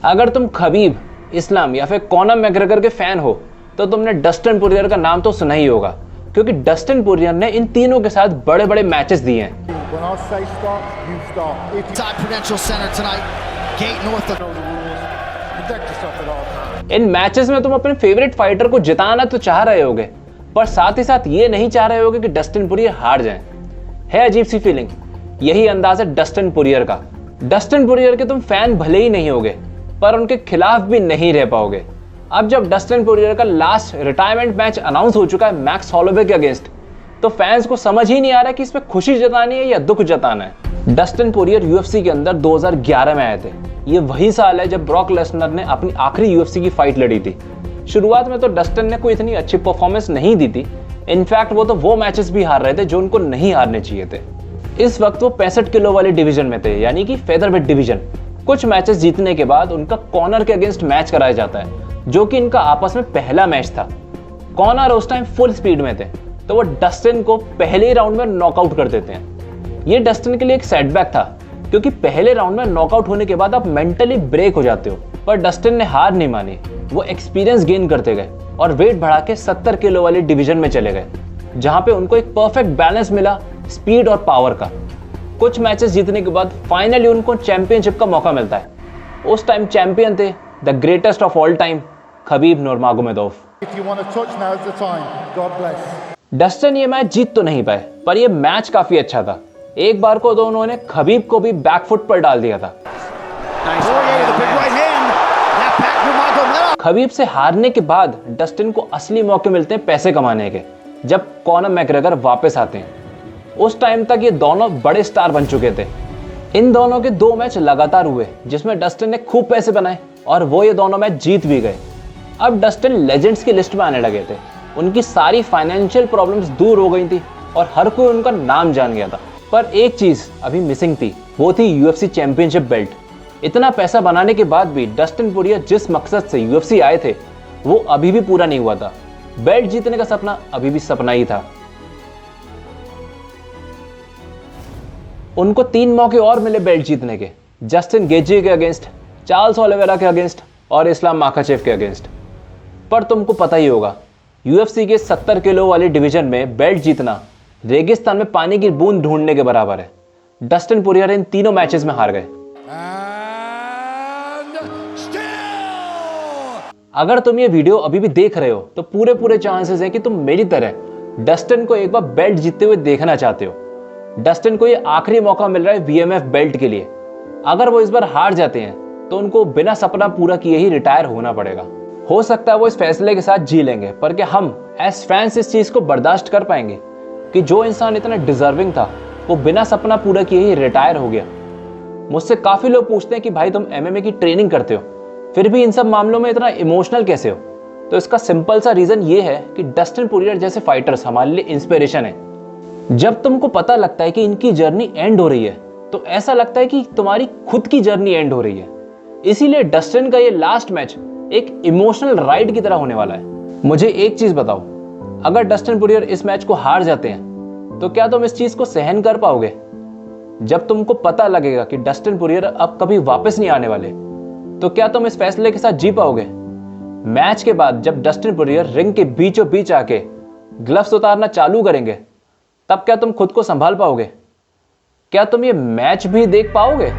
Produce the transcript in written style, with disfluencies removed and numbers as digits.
अगर तुम खबीब, इस्लाम या फिर कॉनर मैकग्रेगर के फैन हो तो तुमने डस्टिन पोरियर का नाम तो सुना ही होगा, क्योंकि डस्टिन पोरियर ने इन तीनों के साथ बड़े बड़े मैचेस दिए हैं। इन मैचेस में तुम अपने फेवरेट फाइटर को जिताना तो चाह रहे होगे, पर साथ ही साथ ये नहीं चाह रहे होगे कि डस्टिन पोरियर हार जाएं। है अजीब सी फीलिंग। यही अंदाज है डस्टिन पोरियर का। डस्टिन पोरियर के तुम फैन भले ही नहीं होगे, पर उनके खिलाफ भी नहीं रह पाओगे। अब जब डस्टिन पोरियर का लास्ट रिटायरमेंट मैच अनाउंस हो चुका है मैक्स हॉलोवे के अगेंस्ट, तो फैंस को समझ ही नहीं आ रहा कि इसमें खुशी जतानी है या दुख जताना है। डस्टिन पोरियर यूएफसी के अंदर 2011 में आए थे। ये वही साल है जब ब्रॉक लेसनर ने अपनी आखिरी यूएफसी की फाइट लड़ी थी। शुरुआत में तो डस्टिन ने कोई इतनी अच्छी परफॉर्मेंस नहीं दी थी। इनफैक्ट वो मैचेस भी हार रहे थे जो उनको नहीं हारने चाहिए थे। इस वक्त वो 65 किलो वाले डिवीजन में थे, यानी कि फेदरवेट डिवीजन। कुछ मैचेस जीतने के बाद उनका कॉनर के अगेंस्ट मैच कराया जाता है, जो कि इनका आपस में पहला मैच था। कॉनर उस टाइम फुल स्पीड में थे, तो वो डस्टिन को पहले ही राउंड में नॉकआउट कर देते हैं। ये डस्टिन के लिए एक सेटबैक था, क्योंकि पहले राउंड में नॉकआउट होने के बाद आप मेंटली ब्रेक हो जाते हो। पर डस्टिन ने हार नहीं मानी। वो एक्सपीरियंस गेन करते गए और वेट बढ़ा के 70 किलो वाले डिवीजन में चले गए, जहां पे उनको एक परफेक्ट बैलेंस मिला स्पीड और पावर का। कुछ मैचेस जीतने के बाद फाइनली उनको चैंपियनशिप का मौका मिलता है। उस टाइम चैंपियन थे the greatest of all time, Khabib Nurmagomedov. Dustin ये मैच जीत तो नहीं पाए, पर ये मैच काफी अच्छा था। एक बार को तो उन्होंने खबीब को भी बैकफुट पर डाल दिया था। खबीब से हारने के बाद डस्टिन को असली मौके मिलते हैं पैसे कमाने के, जब कॉनर मैकग्रेगर वापस आते हैं। उस टाइम तक ये दोनों बड़े स्टार बन चुके थे। इन दोनों के 2 मैच लगातार हुए, जिसमें डस्टिन ने खूब पैसे बनाए और वो ये दोनों मैच जीत भी गए। अब डस्टिन लेजेंड्स की लिस्ट में आने लगे थे। उनकी सारी फाइनेंशियल प्रॉब्लम्स दूर हो गई थी और हर कोई उनका नाम जान गया था। पर एक चीज अभी मिसिंग थी, वो थी यूएफसी चैंपियनशिप बेल्ट। इतना पैसा बनाने के बाद भी डस्टिन पोरियर जिस मकसद से यूएफसी आए थे, वो अभी भी पूरा नहीं हुआ था। बेल्ट जीतने का सपना अभी भी सपना ही था। उनको 3 मौके और मिले बेल्ट जीतने के, जस्टिन गेजी के अगेंस्ट, चार्ल्स ओलिवेरा के अगेंस्ट और इस्लाम माखाचेव के अगेंस्ट। पर तुमको पता ही होगा, यूएफसी के 70 किलो वाले डिवीजन में बेल्ट जीतना रेगिस्तान में पानी की बूंद ढूंढने के बराबर है। डस्टिन पोरियर इन तीनों मैचेस में हार गए। अगर तुम ये वीडियो अभी भी देख रहे हो तो पूरे चांसेस हैं कि तुम मेरी तरह डस्टिन को एक बार बेल्ट जीतते हुए देखना चाहते हो। डस्टिन को ये आखिरी मौका मिल रहा है वीएमएफ बेल्ट के लिए। अगर वो इस बार हार जाते हैं तो उनको बिना सपना पूरा किए ही रिटायर होना पड़ेगा। हो सकता है वो इस फैसले के साथ जी लेंगे, पर क्या हम एज फैंस इस चीज को बर्दाश्त कर पाएंगे कि जो इंसान इतना डिजर्विंग था वो बिना सपना पूरा किए ही रिटायर हो गया। मुझसे काफी लोग पूछते हैं कि भाई तुम एमएमए की ट्रेनिंग करते हो, फिर भी इन सब मामलों में इतना इमोशनल कैसे हो? तो इसका सिंपल सा रीजन ये है कि डस्टिन पोरियर जैसे फाइटर्स हमारे लिए इंस्पिरेशन है। जब तुमको पता लगता है कि इनकी जर्नी एंड हो रही है, तो ऐसा लगता है कि तुम्हारी खुद की जर्नी एंड हो रही है। इसीलिए डस्टिन का ये लास्ट मैच एक इमोशनल राइड की तरह होने वाला है। मुझे एक चीज बताओ, अगर डस्टिन पोरियर इस मैच को हार जाते हैं तो क्या तुम इस चीज को सहन कर पाओगे? जब तुमको पता लगेगा कि डस्टिन पोरियर अब कभी वापस नहीं आने वाले, तो क्या तुम इस फैसले के साथ जी पाओगे? मैच के बाद जब डस्टिन पोरियर रिंग के बीचों बीच आके ग्लव्स उतारना चालू करेंगे, तब क्या तुम खुद को संभाल पाओगे? क्या तुम ये मैच भी देख पाओगे?